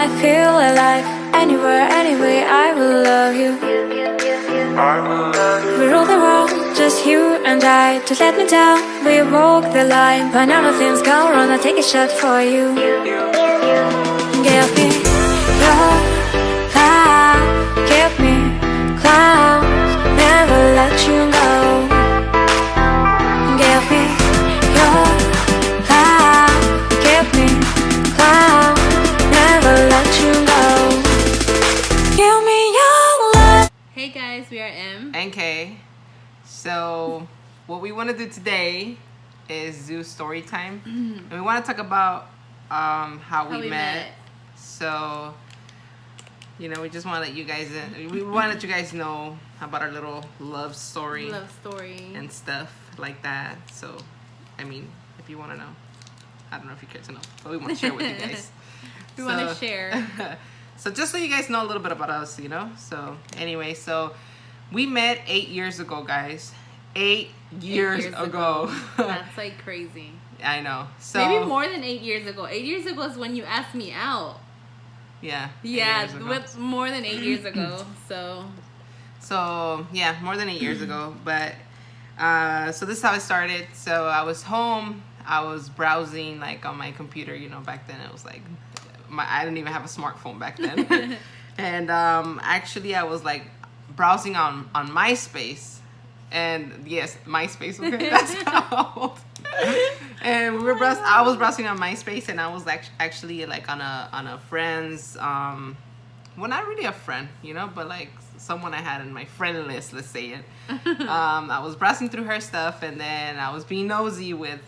I feel alive, anywhere, anyway, I will love you. We rule the world, just you and I. Just let me down, we walk the line. But now nothing's gone wrong, I'll take a shot for you. Give me your love, give me clouds, never let you go. Give me your love, give me clouds, never let you go. Give me your love. Hey guys, we are M and K. So what we want to do today is do story time. And we want to talk about how we met. So, you know, we just want to let you guys we want to let you guys know about our little love story and stuff like that. So, I mean, if you want to know, I don't know if you care to know, but we want to share with you guys. We want to share. So just so you guys know a little bit about us, you know. So anyway, so we met 8 years ago, guys. 8 years ago. That's like crazy. I know. So maybe more than 8 years ago. 8 years ago is when you asked me out. Yeah. Yeah, with more than 8 years ago. So yeah, more than 8 years ago. But so this is how it started. So I was home. I was browsing like on my computer. You know, back then it was like I didn't even have a smartphone back then. And actually I was like browsing on MySpace. And yes, MySpace, okay, that's how old. And I was browsing on MySpace, and I was actually like on a friend's well, not really a friend, you know, but like someone I had in my friend list, let's say it. I was browsing through her stuff, and then I was being nosy with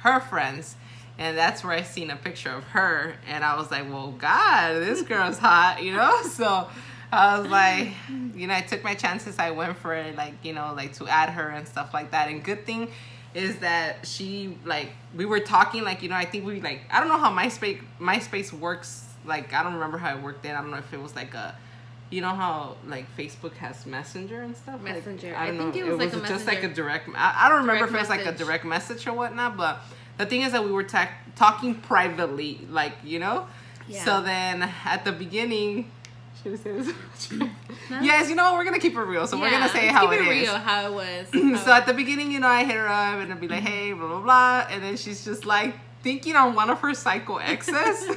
her friends, and that's where I seen a picture of her, and I was like, well, God, this girl's hot, you know. So I was like, you know, I took my chances. I went for it, like, you know, like to add her and stuff like that. And good thing is that she, like, we were talking, like, you know, I think we, like, I don't know how MySpace works. Like, I don't remember how it worked then. I don't know if it was like a, you know how, like, Facebook has Messenger and stuff? Messenger. Like, I don't know. Think it was like a just messenger. like a direct, I don't remember if it was Direct like a direct message or whatnot, but the thing is that we were talking privately, like, you know? Yeah. So then at the beginning, yes, you know, we're gonna keep it real, so we're gonna say how it is. Real, how it was. So at the beginning, you know, I hit her up and I'd be like, hey, blah blah blah, and then she's just like thinking on one of her psycho exes.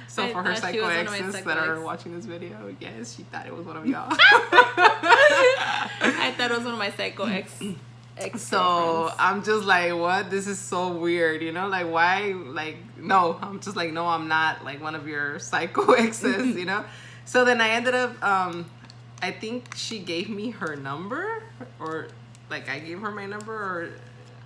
So for her psycho exes that are watching this video, yes, she thought it was one of y'all. I thought it was one of my psycho ex. So I'm just like, what? This is so weird, you know? Like, why? Like, no, I'm just like, no, I'm not like one of your psycho exes, you know? So then I ended up, I think she gave me her number, or like I gave her my number, or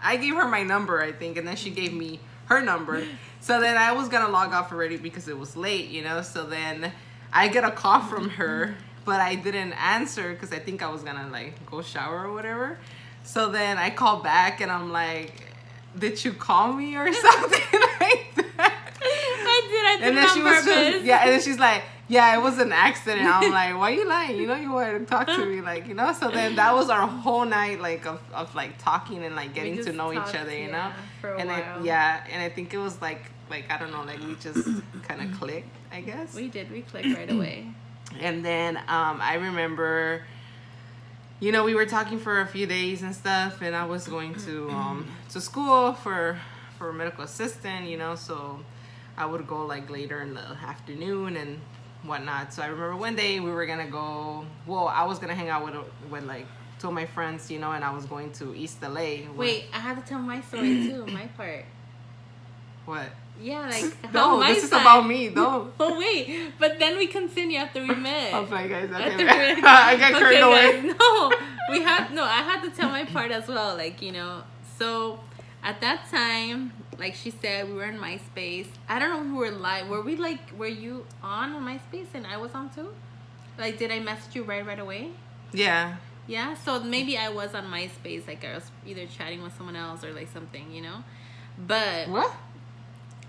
I gave her my number, I think, and then she gave me her number. So then I was gonna log off already because it was late, you know? So then I get a call from her, but I didn't answer because I think I was gonna like go shower or whatever. So then I call back and I'm like, did you call me or something like that? I did and then she was just, yeah, and then she's like, yeah, it was an accident. I'm like, why are you lying? You know, you wanted to talk to me, like, you know? So then that was our whole night, like, of like talking and like getting to know each other, you know? For a and while. and I think it was like I don't know, like we just kind of clicked, I guess. We clicked right away. And then I remember, you know, we were talking for a few days and stuff, and I was going to school for a medical assistant, you know, so I would go like later in the afternoon and whatnot. So I remember one day we were gonna go, well, I was gonna hang out with like two of my friends, you know, and I was going to East LA. Wait, I had to tell my story too, my part. What? Yeah, like no, this is about me, no. Oh wait, but then we continue after we met. I'm sorry, guys. Okay, I got carried away. Guys, I had to tell my part as well, like, you know. So at that time, like she said, we were in MySpace. I don't know if we were live. Were you on MySpace and I was on too? Like, did I message you right away? Yeah. Yeah, so maybe I was on MySpace, like I was either chatting with someone else or like something, you know. But what?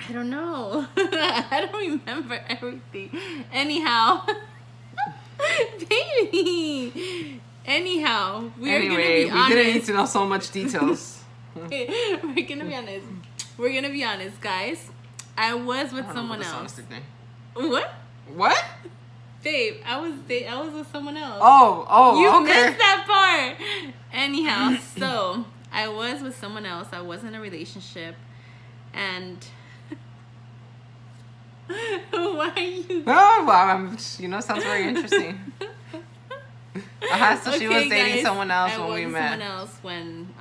I don't know. I don't remember everything. Anyhow, baby. Anyhow, anyway, gonna be honest. We didn't need to know so much details. We're gonna be honest. We're gonna be honest, guys. I was with someone else. What? What? Babe, I was with someone else. Oh, You okay. missed that part. Anyhow, so I was with someone else. I was in a relationship, and why are you? Oh, well, sounds very interesting. So she was dating guys, someone else I when was we with met. Someone else when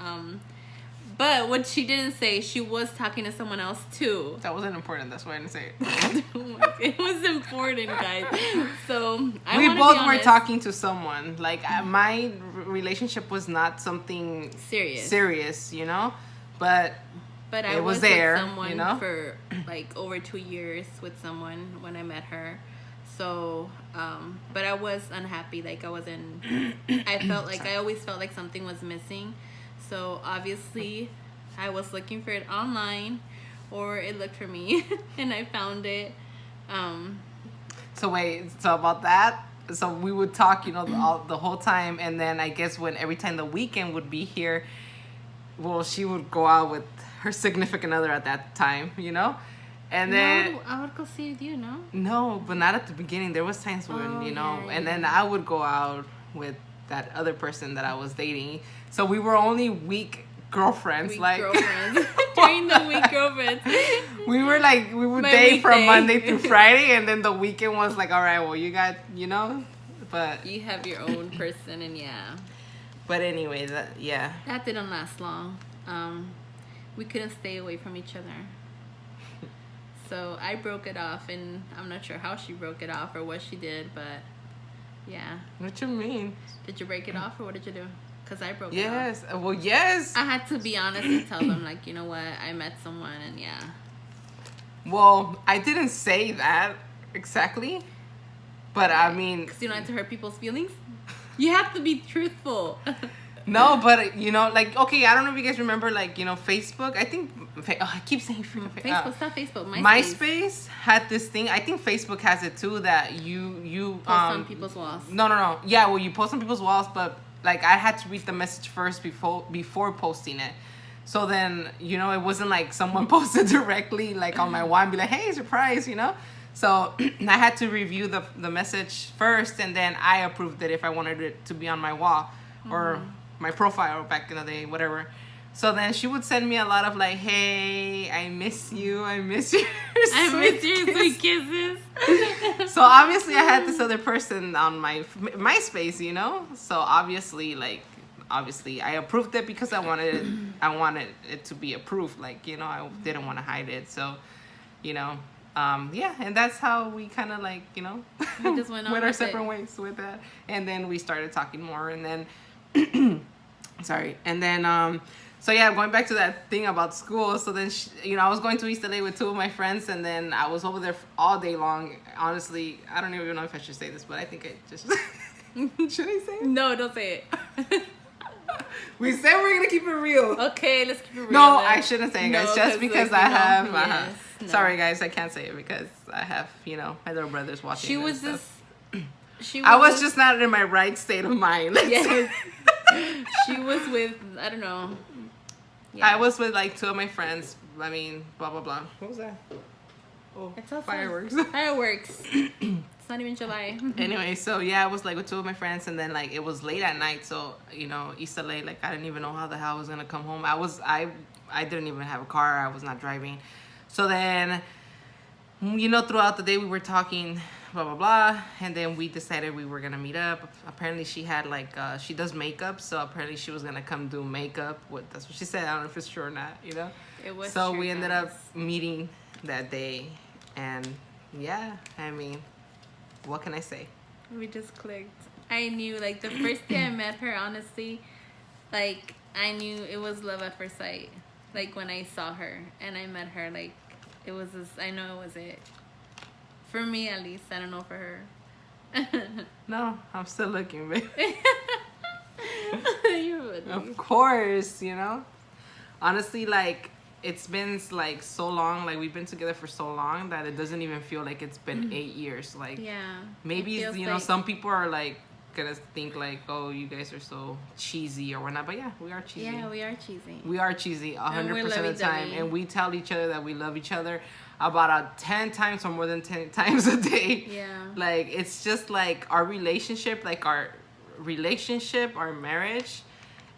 but what she didn't say, she was talking to someone else too. That wasn't important. That's why I didn't say it. It was important, guys. So We both were talking to someone. Like my relationship was not something serious, but But I it was was there, with someone for like over 2 years with someone when I met her. So, but I was unhappy. Like I wasn't. I felt like I always felt like something was missing. So obviously, I was looking for it online, or it looked for me, and I found it. So about that. So we would talk, the whole time, and then I guess every time the weekend would be here, well, she would go out with her significant other at that time, and then No, I would go see with you. No. no, but not at the beginning. There was times when and then I would go out with that other person that I was dating. So we were only week girlfriends, Girlfriends. During the week girlfriends. we were like we would My date from weekday. Monday through Friday, and then the weekend was like, all right, well, you got but You have your own person, and yeah. but anyway, yeah. That didn't last long. We couldn't stay away from each other. So I broke it off, and I'm not sure how she broke it off or what she did, but yeah. What you mean? Did you break it off, or what did you do? Because I broke it Yes. Well, yes. off. I had to be honest and tell them, like, you know what, I met someone, and yeah. Well, I didn't say that exactly, but I mean, Because you don't have to hurt people's feelings. You have to be truthful. no, but like, okay, I don't know if you guys remember, like, Facebook. I think I keep saying Facebook, it's not Facebook. MySpace had this thing. I think Facebook has it too, that you Post on people's walls. No. Yeah, well, you post on people's walls, but like I had to read the message first before posting it. So then, it wasn't like someone posted directly like on my wall and be like, hey, surprise, So I had to review the message first, and then I approved it if I wanted it to be on my wall or my profile back in the day, whatever. So then she would send me a lot of like, hey, I miss you. I miss your I miss your sweet kisses. So obviously I had this other person on my MySpace, So obviously I approved it because I wanted it to be approved. Like, I didn't want to hide it. So, yeah, and that's how we kind of like, We just went on went our with separate it. ways with that. And then we started talking more, and then, sorry. And then, so yeah, going back to that thing about school. So then, I was going to East LA with two of my friends, and then I was over there all day long. Honestly, I don't even know if I should say this, but I think I just should I say it? No, don't say it. We said we're gonna keep it real. Okay, let's keep it real. No, then. I shouldn't say it, guys. No, Just because like, I have. yes, no. Sorry, guys, I can't say it because I have, my little brothers watching. She and was stuff. I I was just not in my right state of mind. Yes. She was with, I don't know. Yeah. I was with like two of my friends. I mean, blah blah blah. What was that? Oh, It's outside. fireworks. Fireworks. It's not even July. Anyway, so yeah, I was like with two of my friends, and then like it was late at night, so East LA, like I didn't even know how the hell I was gonna come home. I didn't even have a car. I was not driving. So then, throughout the day we were talking, blah blah blah, and then we decided we were gonna meet up. Apparently she had like she does makeup, so apparently she was gonna come do makeup. That's what she said. I don't know if it's true or not. It was So true, we ended guys. up meeting that day, and yeah, I mean, what can I say? We just clicked. I knew, like, the first day I met her, honestly, like, I knew it was love at first sight. Like, when I saw her and I met her, like, it was this, I know it was it. For me, at least. I don't know for her. No, I'm still looking, babe. You're funny. Of course, Honestly, like, it's been like so long, like we've been together for so long that it doesn't even feel like it's been 8 years. Like, Yeah. maybe, It feels like- some people are like gonna think like, oh, you guys are so cheesy or whatnot. But yeah, we are cheesy. Yeah, we are cheesy. We are cheesy 100% of the time, lovey-dovey. and we tell each other that we love each other. about 10 times or more than 10 times a day. Yeah. Like, it's just like our relationship, our marriage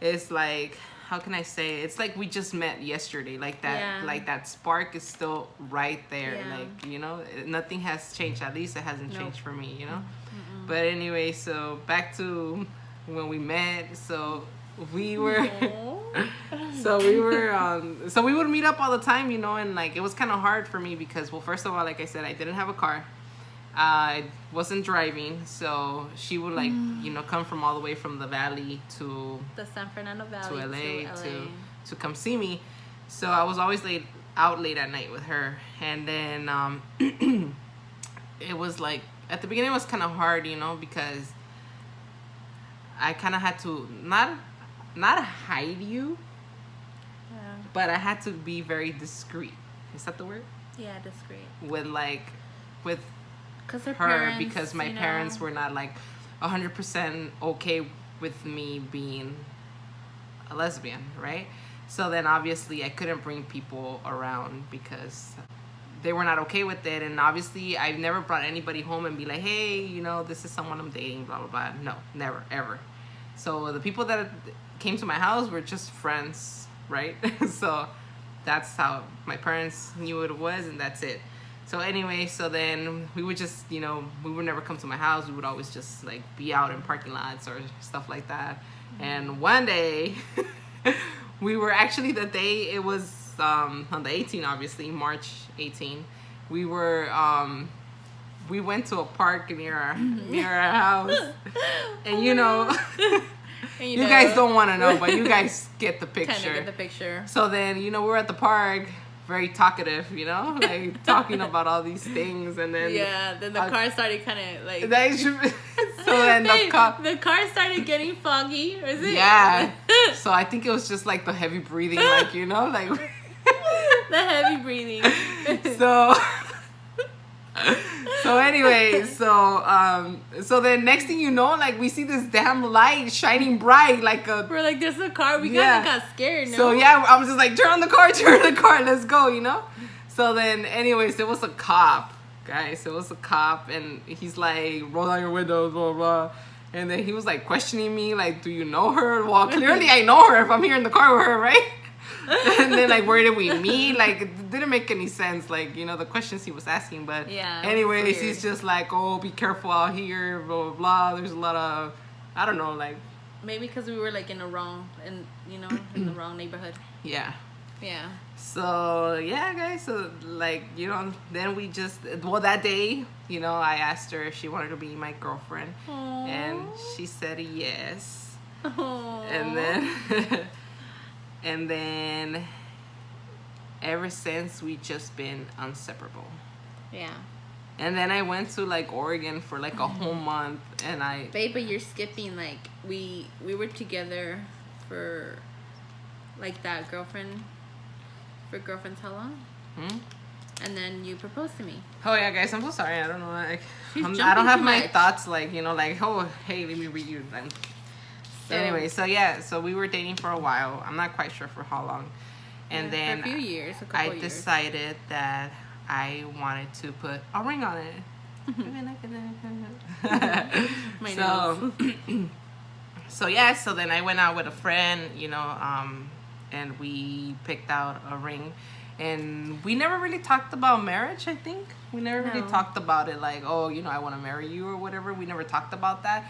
is like, how can I say? It's like we just met yesterday. Like that, Yeah. that spark is still right there. Yeah. Like, you know, nothing has changed. At least it hasn't Nope. changed for me, you know? But anyway, so back to when we met. So we were, so we would meet up all the time, you know, and like it was kind of hard for me because, well, first of all, like I said, I didn't have a car. I wasn't driving, so she would like, you know, come from all the way from the valley to The San Fernando Valley to LA to LA. to come see me. So I was always out late at night with her, and then it was like at the beginning it was kind of hard, you know, because I kind of had to not hide you, Yeah. but I had to be very discreet. Is that the word? Yeah, discreet. With Because her, parents, because my you know, parents were not like 100% okay with me being a lesbian, right? So then obviously I couldn't bring people around because they were not okay with it. And obviously I've never brought anybody home and be like, hey, you know, this is someone I'm dating, blah, blah, blah. No, never, ever. So the people that came to my house were just friends, right? So that's how my parents knew what it was, and that's it. So anyway, so then we would just, you know, we would never come to my house. We would always just like be out in parking lots or stuff like that. And one day, we were actually the day it was on the 18th, obviously, March 18. We went to a park near our house, and you know, and you guys don't want to know, but you guys get the picture. Kind of get the picture. So then, you know, we're at the park, very talkative, you know, like talking about all these things, and then Yeah, then the car started kind of like. So then Hey, the the car started getting foggy, or is it? yeah. So I think it was just like the heavy breathing, like, you know, like The heavy breathing. so. So anyway, so then next thing you know, like we see this damn light shining bright, like a. We're like, there's a car. We Yeah. kind of got scared. No? So yeah, I was just like, turn the car, let's go, you know. So then, anyways, it was a cop, guys. It was a cop, and he's like, roll down your windows, blah blah. And then he was like questioning me, like, do you know her? Well, clearly I know her if I'm here in the car with her, right? And then like, where did we meet? Like, it didn't make any sense, like, you know, the questions he was asking. But Yeah, anyways, weird. he's just like, oh, be careful out here, blah blah blah. There's a lot of, I don't know, like, Maybe because we were like in the wrong neighborhood. yeah. Yeah. So yeah, guys. So like, you know, then we just, well, that day, you know, I asked her if she wanted to be my girlfriend, and she said yes. And then and then ever since we just been inseparable. Yeah. And then I went to like Oregon for like a whole month, and I Babe, but you're skipping, like, we were together for like that girlfriend for girlfriends how long? And then you proposed to me. Oh yeah, guys, I'm so sorry. I don't know, like, She's I don't jumping have too my much. thoughts, like, you know, like, oh, hey, let me read you. So- Anyway, so yeah, so we were dating for a while. I'm not quite sure for how long. And Yeah, then for a few years, a couple I years. decided that I wanted to put a ring on it. My so, so yeah, so then I went out with a friend, you know, and we picked out a ring. And we never really talked about marriage, I think. We never really No. talked about it, like, oh, you know, I want to marry you or whatever. We never talked about that.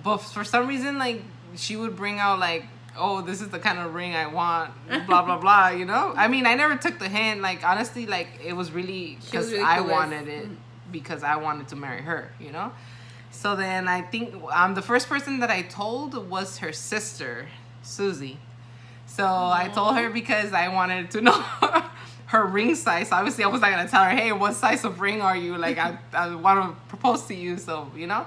But for some reason, like, she would bring out, like, oh, this is the kind of ring I want, blah, blah, blah, you know? I mean, I never took the hint. Like, honestly, like, it was really because really I clueless. wanted it, because I wanted to marry her, you know? So then I think the first person that I told was her sister, Susie. So I told her because I wanted to know her ring size. Obviously, I was not going to tell her, hey, what size of ring are you? Like, I want to propose to you, so, you know?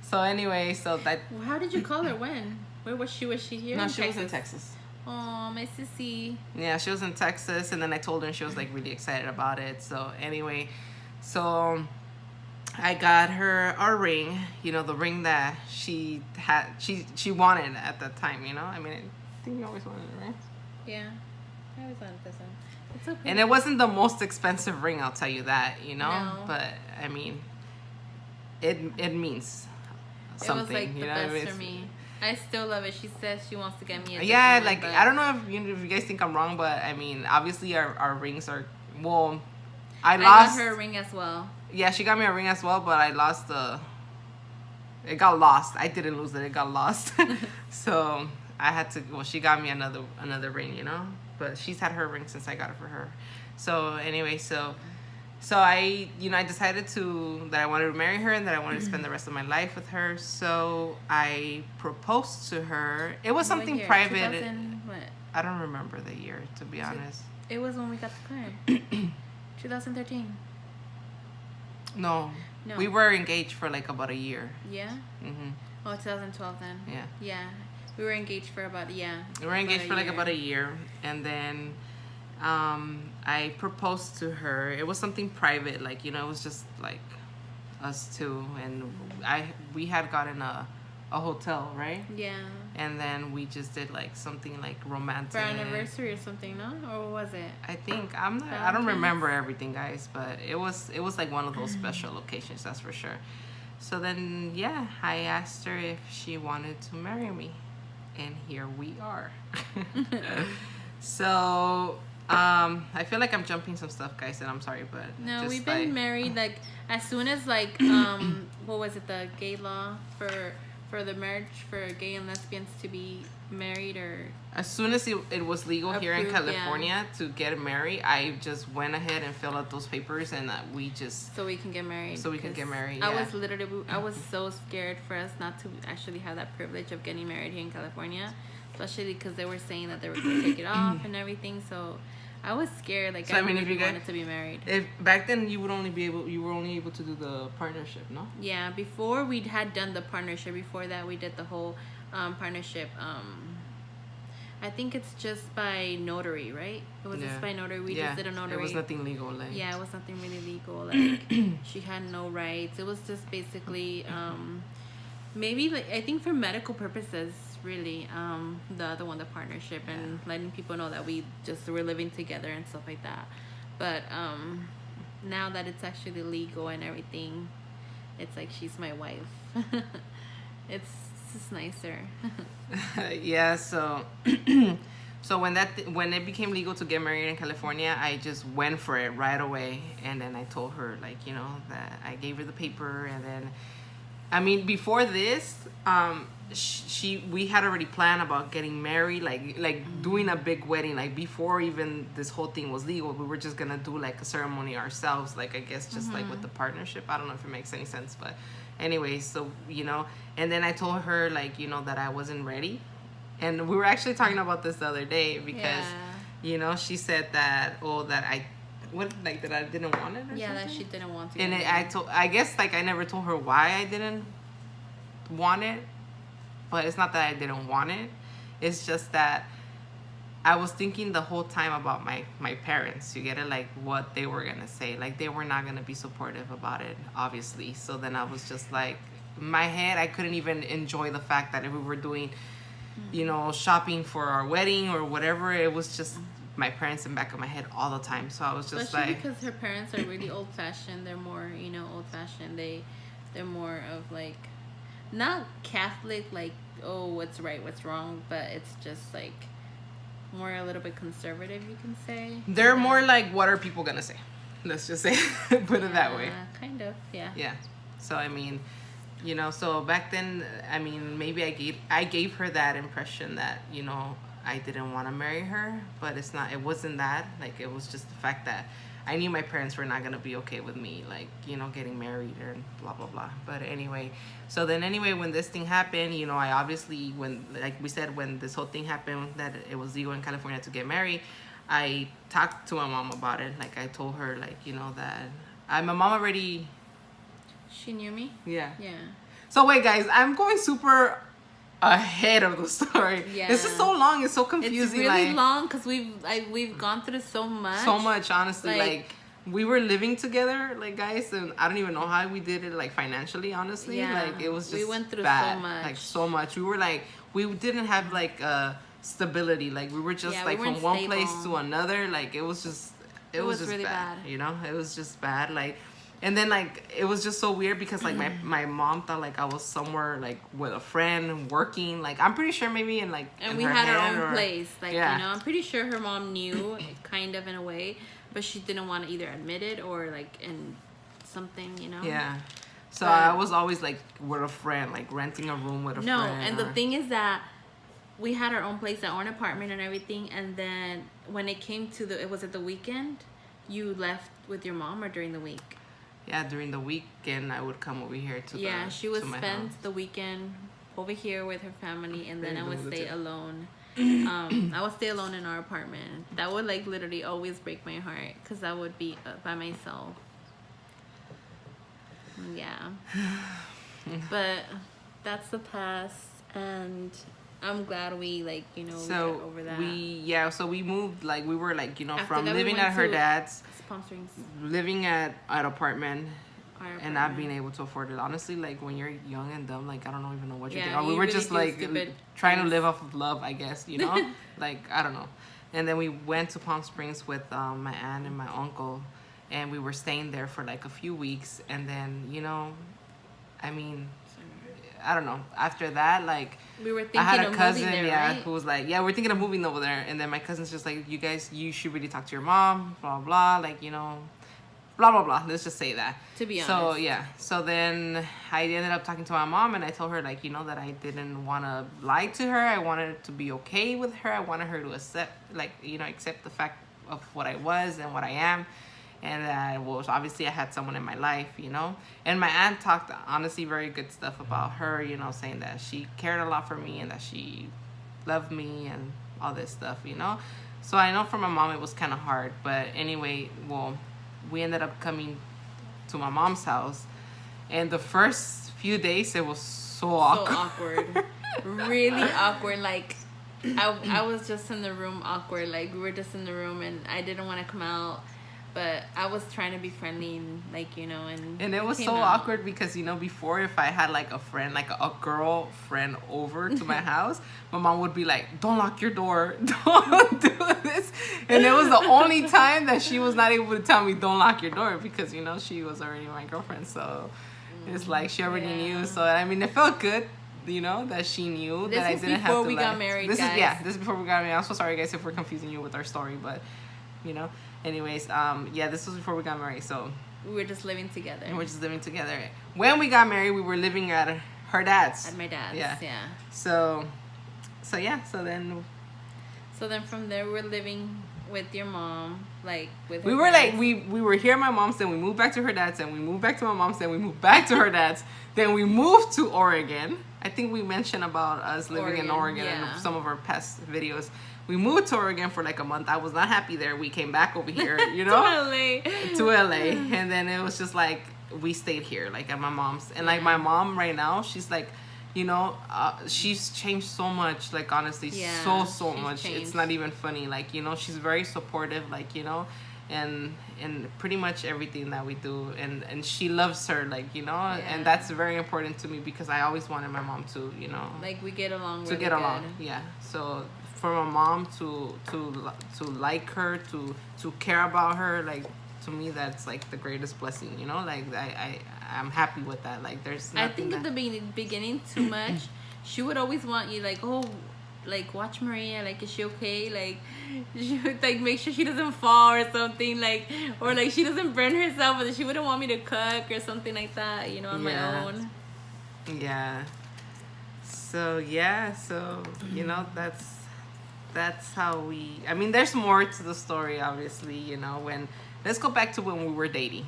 So anyway, so that... Well, how did you call her? When? Where was she? Was she here? No, in she was in Texas. Oh, my sissy. Yeah, she was in Texas, and then I told her, and she was, like, really excited about it. So anyway, so I got her a ring, you know, the ring that she had, she wanted at that time, you know? I mean, I think you always wanted it, right? Yeah. I always wanted this one. It's okay. And it wasn't the most expensive ring, I'll tell you that, you know. No. But I mean, it means something. It was like you the know? best It's- for me. I still love it. She says she wants to get me a Yeah, different like one, I don't know if you guys think I'm wrong, but I mean, obviously our rings are well. I I lost. got her a ring as well. Yeah, she got me a ring as well, but I lost the. It got lost. I didn't lose it. It got lost. So I had to. Well, she got me another ring, you know. But she's had her ring since I got it for her. So anyway, so I, I decided that I wanted to marry her and that I wanted to spend the rest of my life with her. So I proposed to her. It was something What year? private. 2000 what? I don't remember the year, to be honest. It was when we got the car. 2013. No. No. We were engaged for like about a year. Yeah. Hmm. Oh, 2012 then. Yeah. Yeah. We were engaged for about We were engaged for like about a year, and then I proposed to her. It was something private, like it was just like us two, and we had gotten a hotel, right? Yeah. And then we just did like something like romantic For our anniversary or something, no? Or what was it? I think I don't Valentine's? remember everything, guys, but it was like one of those special occasions, that's for sure. So then, yeah, I asked her if she wanted to marry me, and here we are. So I feel like I'm jumping some stuff, guys, and I'm sorry, but No, just we've been like, married like as soon as like what was it, the gay law for the marriage for gay and lesbians to be married, or as soon as it was legal here in Approved, yeah. California to get married, I just went ahead and filled out those papers, and we just so we can get married. So we can 'Cause get married, I yeah. was literally I was so scared for us not to actually have that privilege of getting married here in California, especially because they were saying that they were going to take it off and everything. So I was scared. Like So, I mean, if really you guys- wanted to be married. if back then you were only able to do the partnership, no? Yeah, before we had done the partnership. Before that, we did the whole partnership. I think it's just by notary, right? It was just by notary. We just did a notary. It was nothing legal, like. Yeah, it was nothing really legal. Like she had no rights. It was just basically maybe like I think for medical purposes, really. The other one, the partnership, and letting people know that we're living together and stuff like that. But now that it's actually legal and everything, it's like she's my wife. It's just nicer. Yeah, so so when it became legal to get married in California, I just went for it right away, and then I told her, like, that I gave her the paper, and then I mean, before this, we had already planned about getting married, like doing a big wedding, like before even this whole thing was legal. We were just gonna do like a ceremony ourselves, like I guess just like with the partnership. I don't know if it makes any sense, but anyway, so and then I told her, like, that I wasn't ready, and we were actually talking about this the other day because she said that that I didn't want it, or Yeah, that something? she didn't want to. And get married. I guess like I never told her why I didn't want it, but it's not that I didn't want it. It's just that I was thinking the whole time about my parents. You get it, like what they were gonna say. Like they were not gonna be supportive about it, obviously. So then I was just like, in my head, I couldn't even enjoy the fact that if we were doing, shopping for our wedding or whatever, it was just my parents in the back of my head all the time. So I was just Especially like, because her parents are really old fashioned. They're more, old fashioned. They're more of like, not Catholic, like, oh, what's right, what's wrong, but it's just like more a little bit conservative, you can say. they're more like, what are people gonna say? Let's just say, put it that way. Kind of, yeah. Yeah. So I mean, so back then, I mean, maybe I gave her that impression that I didn't want to marry her, but it wasn't that. Like, it was just the fact that I knew my parents were not going to be okay with me, like, getting married and blah, blah, blah. But anyway, when this thing happened, I obviously, like we said, when this whole thing happened, that it was legal in California to get married, I talked to my mom about it. Like, I told her, like, that my mom already... She knew me? Yeah. Yeah. So wait, guys, I'm going super ahead of the story. Yeah. This is so long. It's so confusing. It's really like, long because we've gone through so much. So much, honestly. Like- Like we were living together, like, guys, and I don't even know how we did it, like, financially, honestly. Yeah. Like, it was just We went through bad. so much. Like, so much. We were like, we didn't have like stability. Like we were just Yeah, we like from weren't one place stable. to another. Like it was just really bad. You know, it was just bad. Like, and then like it was just so weird because like my mom thought like I was somewhere like with a friend working. Like I'm pretty sure maybe in like And in we her had our head own or- place. Like, Yeah. you know, I'm pretty sure her mom knew, kind of in a way, but she didn't want to either admit it or like in something, you know? Yeah. So But- I was always like with a friend, like renting a room with a No, friend. and the or- thing is that we had our own place, our own apartment and everything, and then when it came to it was at the weekend, you left with your mom or during the week? Yeah, during the weekend I would come over here to Yeah, she would to my spend house. the weekend over here with her family, and then There I you would go, that's stay it. alone. I would stay alone in our apartment. That would like literally always break my heart because I would be by myself. Yeah, but that's the past, and I'm glad we like we got So over that. so we moved, like we were like, you know, After from that, we living went at her to- dad's, Sponsoring living at apartment, our and not apartment. being able to afford it. Honestly, like when you're young and dumb, like I don't even know what you're Yeah, doing. Or we you were really just do like stupid trying to things. live off of love, I guess, you know? Like I don't know. And then we went to Palm Springs with my aunt and my uncle, and we were staying there for like a few weeks, and then I mean, I don't know. After that, like We were thinking I had a of cousin, moving there, right? who was like, yeah, we're thinking of moving over there. And then my cousin's just like, you should really talk to your mom, blah, blah, like, blah, blah, blah. Let's just say that. To be So, honest. yeah. So then I ended up talking to my mom, and I told her, like, that I didn't want to lie to her. I wanted to be okay with her. I wanted her to accept the fact of what I was and what I am. And that was obviously I had someone in my life, And my aunt talked honestly very good stuff about her, saying that she cared a lot for me and that she loved me and all this stuff, So I know for my mom it was kind of hard, but anyway, well, we ended up coming to my mom's house, and the first few days it was so So awkward. awkward. Really awkward. Like I was just in the room awkward. Like we were just in the room and I didn't want to come out. But I was trying to be friendly and And it was came so out. awkward because before, if I had like a friend, like a girl friend over to my house, my mom would be like, "Don't lock your door, don't do this." And it was the only time that she was not able to tell me, "Don't lock your door," because she was already my girlfriend. So it's like she already Yeah. knew. So I mean, it felt good. That she knew This that I was didn't have before to. we like, got married, This guys. is before we got married. I'm so sorry, guys, if we're confusing you with our story, but Anyways, this was before we got married, so We were just living together. and we're just living together. When we got married, we were living at her dad's. At my dad's. Yeah. Yeah. So then So then from there we're living with your mom, like with her we were like parents. we were here at my mom's, then we moved back to her dad's, and we moved back to my mom's, then we moved back to her dad's, then we moved to Oregon. I think we mentioned about us living in Oregon yeah. in some of our past videos. We moved to Oregon for like a month. I was not happy there. We came back over here, Totally. to LA, and then it was just like we stayed here, like at my mom's, and like my mom right now, she's like, she's changed so much, like honestly, Yeah, so she's much. It's changed. not even funny, like she's very supportive, like and pretty much everything that we do, and she loves her, like Yeah. and that's very important to me because I always wanted my mom to Like we get along to really get along, good. yeah. So for my mom to like her, to care about her, like to me that's like the greatest blessing, like I'm happy with that. Like there's I nothing think at that, the beginning too much, she would always want you like, oh, like watch Maria, like is she okay? Like she would like make sure she doesn't fall or something, like or like she doesn't burn herself, but she wouldn't want me to cook or something like that, on Yeah. my own. yeah. So that's how we. I mean, there's more to the story, obviously. When let's go back to when we were dating.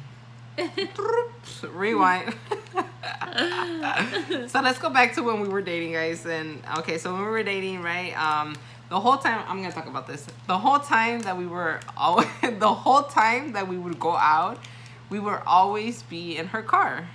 Rewind. So let's go back to when we were dating, guys. And okay, so when we were dating, right? The whole time I'm gonna talk about this. The whole time that we were the whole time that we would go out, we would always be in her car,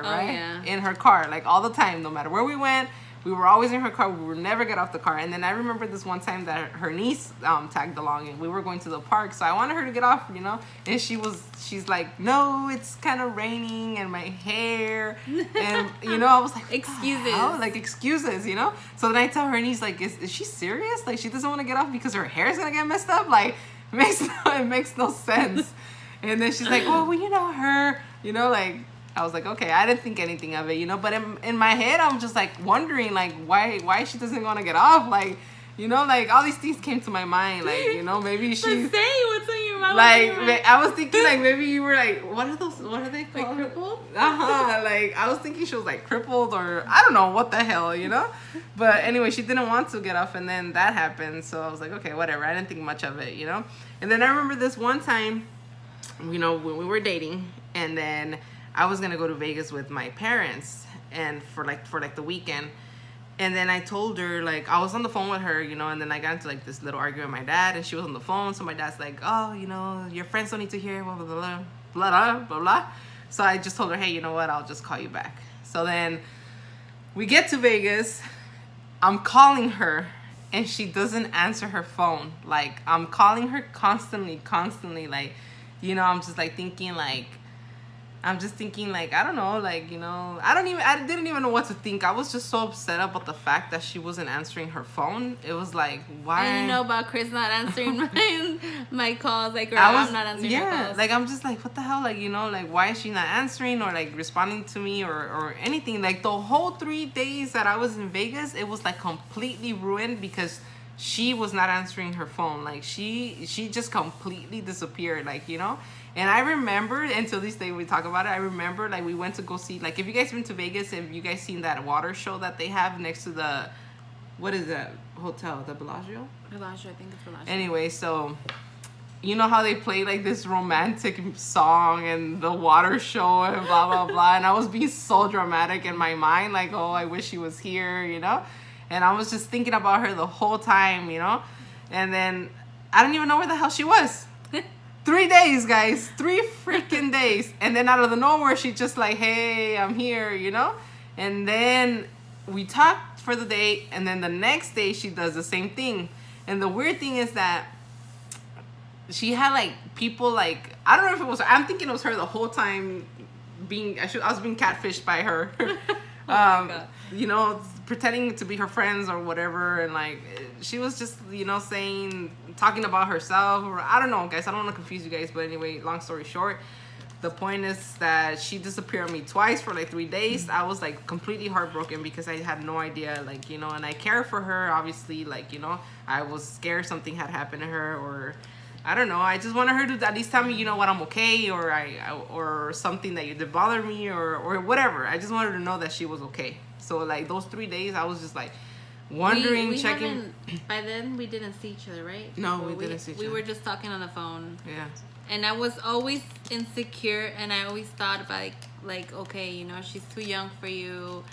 right? yeah. In her car, like all the time, no matter where we went. We were always in her car. We would never get off the car. And then I remember this one time that her niece tagged along, and we were going to the park. So I wanted her to get off, you know. And she's like, no, it's kind of raining, and my hair, and you know, I was like, Excuses. like excuses, you know. So then I tell her niece, like, is she serious? Like, she doesn't want to get off because her hair is gonna get messed up. Like, it makes no sense. And then she's like, oh, well, you know, her, you know, like. I was like, okay, I didn't think anything of it, you know, but in my head, I'm just like wondering, like, why she doesn't want to get off, like, you know, like all these things came to my mind, like, you know, maybe she's But say what's on your mind. like, I was thinking, like, maybe you were like, what are they Like called? crippled? Like, I was thinking she was like crippled, or I don't know what the hell, you know. But anyway, she didn't want to get off, and then that happened, so I was like, okay, whatever. I didn't think much of it, you know. And then I remember this one time, you know, when we were dating, and then I was gonna go to Vegas with my parents, and for the weekend. And then I told her, like, I was on the phone with her, you know, and then I got into like this little argument with my dad, and she was on the phone. So my dad's like, oh, you know, your friends don't need to hear blah blah blah blah blah blah blah. So I just told her, hey, you know what, I'll just call you back. So then we get to Vegas. I'm calling her, and she doesn't answer her phone. Like, I'm calling her constantly, like, you know, I'm just like thinking, like, I don't know, like, you know, I didn't even know what to think. I was just so upset about the fact that she wasn't answering her phone. It was like, why? I didn't know about Chris not answering my calls. Like, girl, I'm not answering your calls. Like, I'm just like, what the hell? Like, you know, like, why is she not answering or like responding to me or anything? Like, the whole 3 days that I was in Vegas, it was like completely ruined because she was not answering her phone. Like, she just completely disappeared, like, you know. And I remember, until this day we talk about it, I remember, like, we went to go see, like, if you guys been to Vegas, if you guys seen that water show that they have next to the, what is that hotel, the Bellagio? Bellagio, I think it's Bellagio. Anyway, so, you know how they play, like, this romantic song and the water show and blah, blah, blah. And I was being so dramatic in my mind, like, oh, I wish she was here, you know? And I was just thinking about her the whole time, you know? And then I don't even know where the hell she was. 3 days, guys. 3 freaking days. And then out of the nowhere, she just like, hey, I'm here, you know? And then we talked for the day, and then the next day she does the same thing. And the weird thing is that she had like people like, I don't know if it was her. I'm thinking it was her the whole time I was being catfished by her. God. You know, pretending to be her friends or whatever, and like she was just, you know, talking about herself, or I don't know, guys. I don't want to confuse you guys, but anyway, long story short, the point is that she disappeared on me twice for like 3 days. I was like completely heartbroken because I had no idea, like, you know, and I care for her, obviously, like, you know, I was scared something had happened to her, or I don't know. I just wanted her to at least tell me, you know what, I'm okay, or or something that did bother me, or whatever. I just wanted to know that she was okay. So like those 3 days, I was just like wondering, checking. By then, we didn't see each other, right? No, we didn't see each other. We were just talking on the phone. Yeah. And I was always insecure, and I always thought about like, okay, you know, she's too young for you.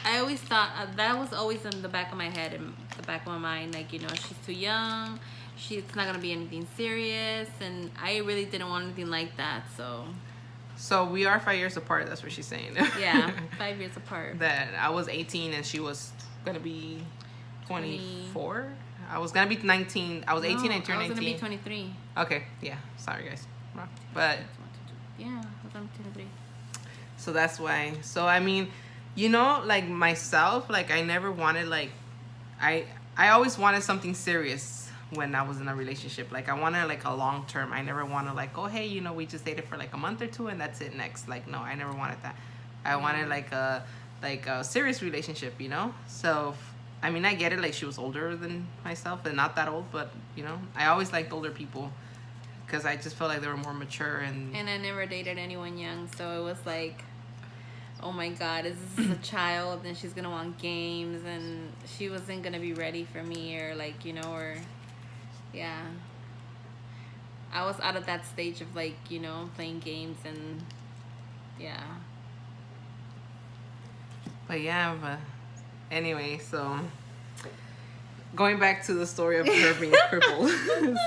I always thought that was always in the back of my head, in the back of my mind, like, you know, she's too young. It's not gonna be anything serious, and I really didn't want anything like that. So we are 5 years apart. That's what she's saying. Yeah, 5 years apart. That I was 18 and she was gonna be 24. I was gonna be 19. I was 18 and turned 19. I was gonna be 23. Okay, yeah. Sorry, guys. But yeah, I was gonna be 23. So that's why. So I mean, you know, like myself, like I never wanted like, I always wanted something serious when I was in a relationship. Like I wanted like a long term. I never wanted like, oh hey, you know, we just dated for like a month or two and that's it next. Like no, I never wanted that. I wanted like a serious relationship, you know? So I mean, I get it, like she was older than myself and not that old, but you know, I always liked older people because I just felt like they were more mature and I never dated anyone young, so it was like, oh my God, is this a child and she's gonna want games, and she wasn't gonna be ready for me, or like, you know, or yeah, I was out of that stage of like, you know, playing games, and yeah. But anyway, so going back to the story of her being crippled.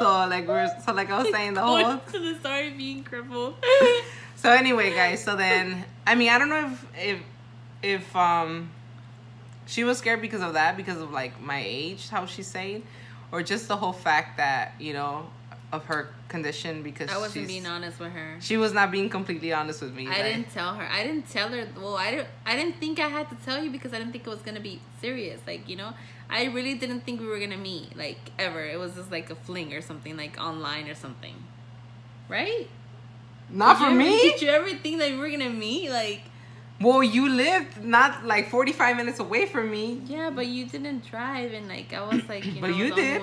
so like I was saying, the whole to the story of being crippled. So anyway, guys, so then I mean, I don't know if if she was scared because of that, because of like my age, how she's saying, or just the whole fact that, you know, of her condition, because I wasn't being honest with her. She was not being completely honest with me. I didn't tell her. I didn't tell her. Well, I didn't think I had to tell you because I didn't think it was gonna be serious. Like, you know, I really didn't think we were gonna meet, like, ever. It was just like a fling or something, like online or something, right? Not for me. Did you ever think that we were gonna meet? Like, well, you lived not like 45 minutes away from me. yeah, but you didn't drive, and like I was like, you But know, you did.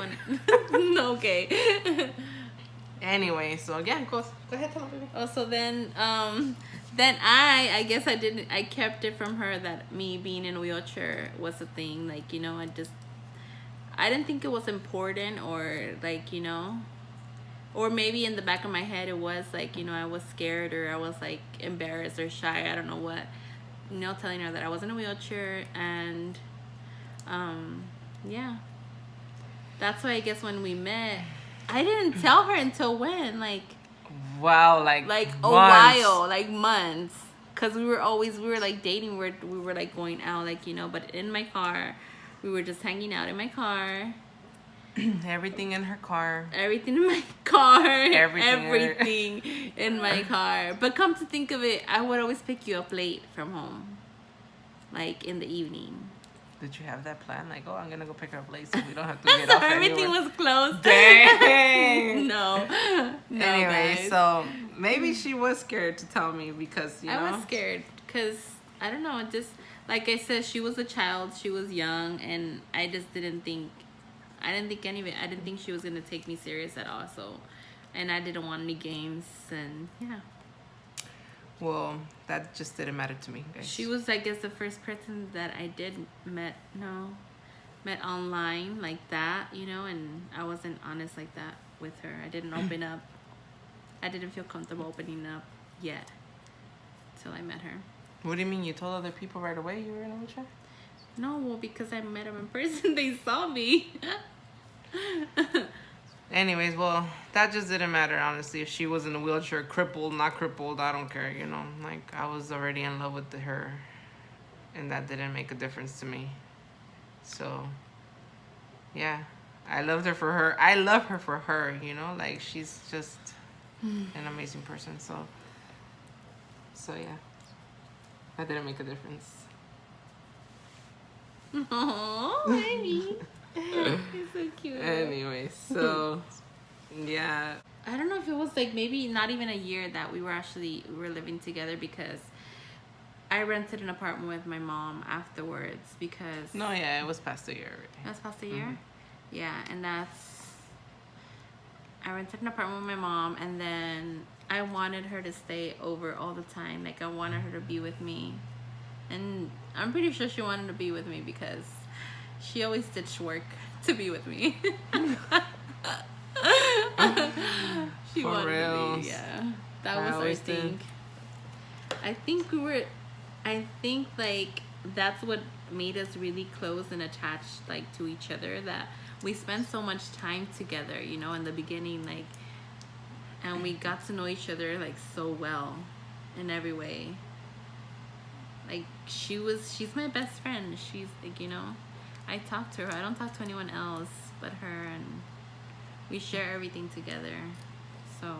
No, okay. Anyway, so again, go ahead, tell me, baby. Oh, so then I guess I kept it from her that me being in a wheelchair was a thing. Like, you know, I didn't think it was important, or like, you know, or maybe in the back of my head it was like, you know, I was scared, or I was like embarrassed or shy. I don't know what, you know, telling her that I was in a wheelchair. And yeah, that's why I guess when we met, I didn't tell her until when, like, wow, like a months. while, like months, because we were like dating, we were like going out, like, you know, but in my car, we were just hanging out in my car. Everything in her car. Everything in my car. Everything in my car. But come to think of it, I would always pick you up late from home, like in the evening. Did you have that plan? Like, oh, I'm gonna go pick her up late so we don't have to get So off everything anywhere. was closed. Dang. No, Anyway, guys. so maybe she was scared to tell me because, you know. I was scared because, I don't know, just like I said, she was a child, she was young, and I just didn't think any of it. I didn't think she was going to take me serious at all, so, and I didn't want any games, and yeah. Well, that just didn't matter to me, guys. She was, I guess, the first person that I did met online like that, you know, and I wasn't honest like that with her. I didn't open up. I didn't feel comfortable opening up yet till I met her. What do you mean? You told other people right away you were in a wheelchair? No, well, because I met them in person, they saw me. Anyways, well, that just didn't matter, honestly. If she was in a wheelchair, crippled, not crippled, I don't care, you know. Like, I was already in love with her, and that didn't make a difference to me. So, yeah, I loved her for her. I love her for her, you know. Like, she's just an amazing person. So yeah, that didn't make a difference. Oh, baby. You're so cute. Anyway, so yeah. I don't know if it was like maybe not even a year that we were living together, because I rented an apartment with my mom afterwards, because No, yeah, it was past a year already. that's past a year. Yeah, and I rented an apartment with my mom, and then I wanted her to stay over all the time. Like, I wanted her to be with me, and I'm pretty sure she wanted to be with me because she always ditched work to be with me. She For wanted to reals. be, yeah. That I was our always did. thing. I think like that's what made us really close and attached, like, to each other, that we spent so much time together, you know, in the beginning, like, and we got to know each other like so well in every way. Like, she's my best friend. She's like, you know, I talk to her. I don't talk to anyone else but her, and we share everything together. So,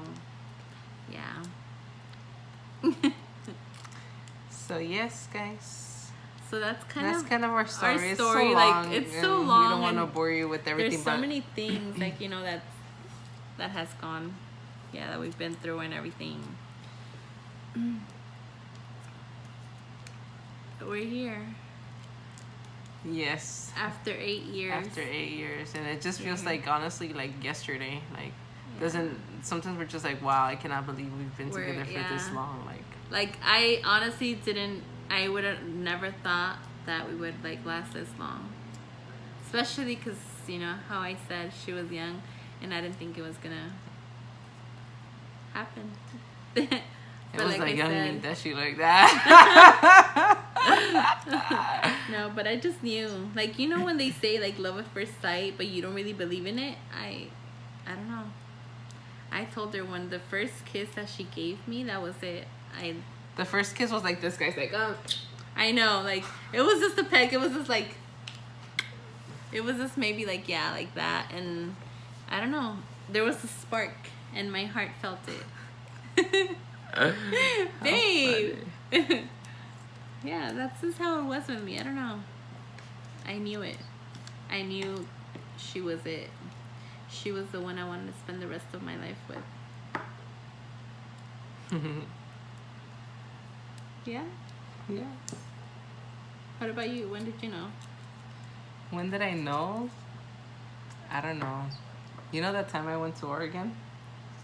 yeah. So yes, guys. So that's kind of our story. our It's story. so Like, long, it's and so We long, don't want to and bore you with everything. there's so but many things, like, you know, that has gone, yeah, that we've been through and everything. But we're here yes, after 8 years. after 8 years, and it just feels Mhm. like, honestly, like yesterday. Like, sometimes we're just like, wow, I cannot believe we've been We're- together for this yeah. long. Like, I honestly I would have never thought that we would, like, last this long. Especially because, you know, how I said she was young, and I didn't think it was gonna happen. It But was like young me said, that she like that. no, but I just knew. Like, you know when they say, like, love at first sight, but you don't really believe in it? I don't know. I told her when the first kiss that she gave me, that was it. The first kiss was like this, guy's like, oh. I know, like, it was just a peck. It was just like, it was just maybe like, yeah, like that. And I don't know. There was a spark and my heart felt it. Babe. Yeah, that's just how it was with me. I don't know. I knew it. I knew she was it. She was the one I wanted to spend the rest of my life with. Yeah? Yeah. What about you? When did you know? When did I know? I don't know. You know that time I went to Oregon?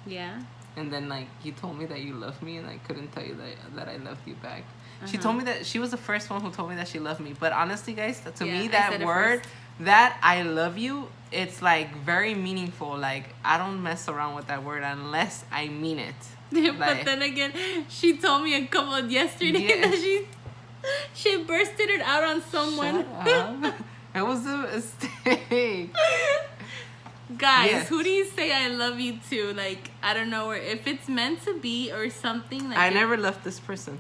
Yeah? And then, like, you told me that you loved me, and I couldn't tell you that I loved you back. She Uh-huh. told me that she was the first one who told me that she loved me. But honestly, guys, to Yeah, me, I that said it word, first. that I love you, it's, like, very meaningful. Like, I don't mess around with that word unless I mean it. But Like, then again, she told me a couple of yesterday Yeah. that she bursted it out on someone. shut up. It was a mistake. Guys, Yes. who do you say I love you to? Like, I don't know, or if it's meant to be or something. Like, I never left this person.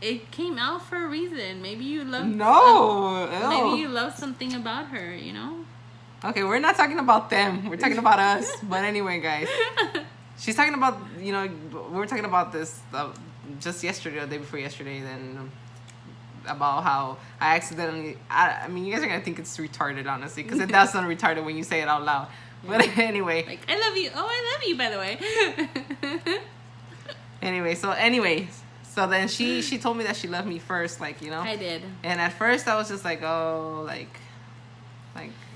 It came out for a reason. Maybe you love. No. Maybe you Ew. love something about her. You know. Okay, we're not talking about them. We're talking about us. But anyway, guys. She's talking about, we were talking about this just yesterday or the day before yesterday, then about how I accidentally, I mean, you guys are going to think it's retarded, honestly, because it does sound retarded when you say it out loud. But anyway, Like, I love you. Oh, I love you, by the way. so then she told me that she loved me first, like, I did. and at first I was just like, oh, like,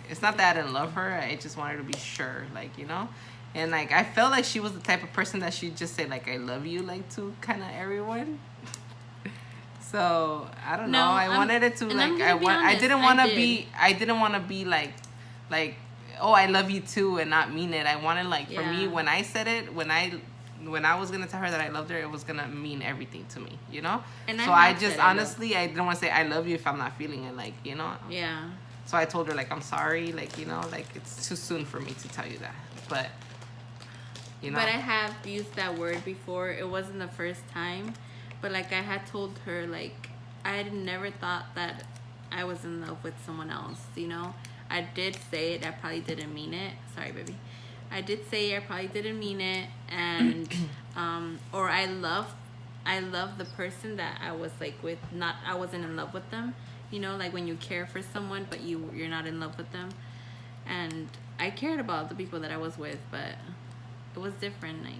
it's not that I didn't love her, I just wanted to be sure, like, and like I felt like she was the type of person that she'd just say like I love you, like, to kind of everyone. So I don't know. I wanted it to, and like, I'm gonna be honest, I didn't want to did. be like oh, I love you too, and not mean it. I wanted, like, for me, Yeah. when I said it, when I was gonna tell her that I loved her, it was gonna mean everything to me, And so I I have just said I honestly, I didn't want to say I love you if I'm not feeling it, like, Yeah. So I told her, like, I'm sorry, like, like, it's too soon for me to tell you that, but But I have used that word before. It wasn't the first time. But, like, I had told her, like, I had never thought that I was in love with someone else, I did say it. I probably didn't mean it. Sorry, baby. I did say I probably didn't mean it. And, or I love the person that I was, like, with. I wasn't in love with them. Like when you care for someone, but you're not in love with them. And I cared about the people that I was with, but it was different, like,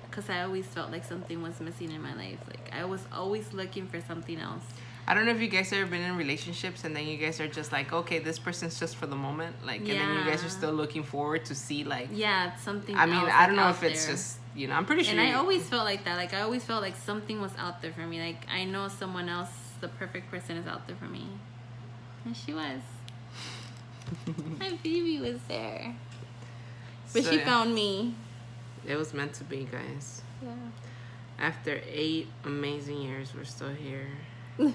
because I always felt like something was missing in my life. Like, I was always looking for something else. I don't know if you guys ever been in relationships and then you guys are just like, okay, this person's just for the moment, like, and then you guys are Yeah. still looking forward to see, like, Yeah, it's something I mean, else, I don't know out if it's there. just, I'm pretty sure. And I always felt like that. Like, I always felt like something was out there for me. Like, I know someone else, the perfect person, is out there for me. And she was. My baby was there. But So, she yeah. found me. It was meant to be, guys. Yeah. After 8 amazing years, we're still here.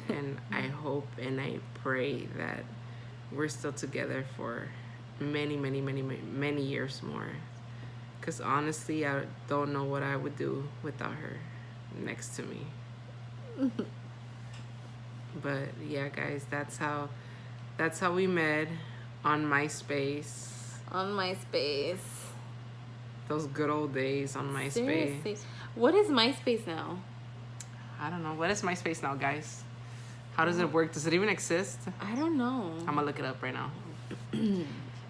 And I hope and I pray that we're still together for many, many, many, many, many years more. Because honestly, I don't know what I would do without her next to me. But yeah, guys, that's how we met on MySpace. On MySpace. Those good old days on MySpace. Seriously. What is MySpace now? I don't know. What is MySpace now, guys? How does it work? Does it even exist? I don't know. I'm gonna look it up right now.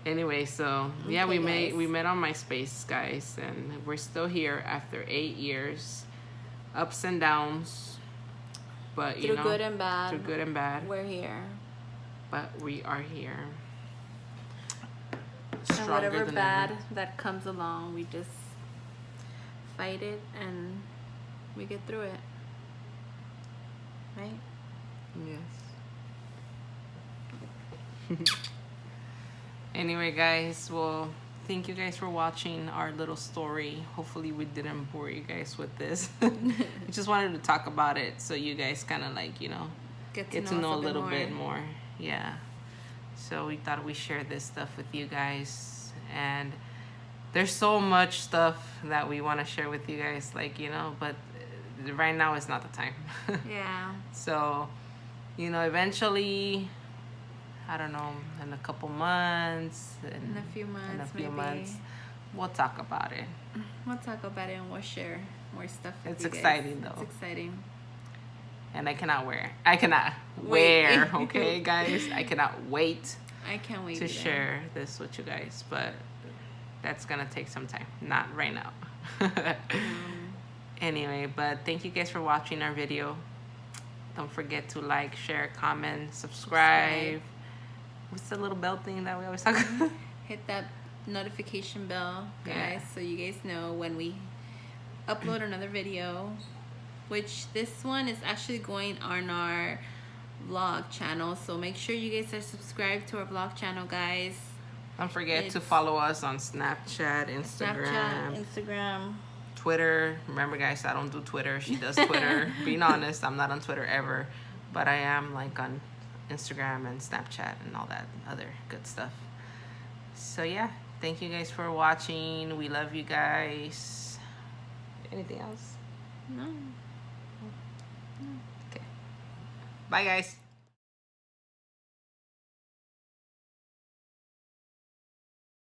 Anyway, so yeah, Okay, we guys. met on MySpace, guys, and we're still here after 8 years, ups and downs, but Through good and bad. through good and bad, We're here. but we are here. And Stronger whatever than bad ever. that comes along, we just fight it and we get through it. Right? Yes. Anyway, guys, well, thank you guys for watching our little story. Hopefully we didn't bore you guys with this. We just wanted to talk about it so you guys kind of, like, Get to know us a little bit more. Yeah. So we thought we'd share this stuff with you guys. And there's so much stuff that we want to share with you guys, like, but right now is not the time. Yeah. So you know, eventually, I don't know, in a couple months, In a few months, maybe. we'll talk about it. We'll talk about it and we'll share more stuff with It's you guys. exciting, though. It's exciting. And I cannot wear, okay, guys? I cannot wait I can't wait to share this with you guys, but that's gonna take some time. Not right now. Anyway, but thank you guys for watching our video. Don't forget to like, share, comment, subscribe. What's the little bell thing that we always talk about? Hit that notification bell, guys, Yeah. so you guys know when we upload another video, which this one is actually going on our vlog channel, so make sure you guys are subscribed to our vlog channel, guys. Don't forget to follow us on Snapchat, Instagram, Twitter. Remember, guys, I don't do Twitter. She does Twitter. Being honest, I'm not on Twitter ever, but I am like on Instagram and Snapchat and all that other good stuff. So yeah, thank you guys for watching. We love you guys. Anything else? No. Okay. Bye, guys.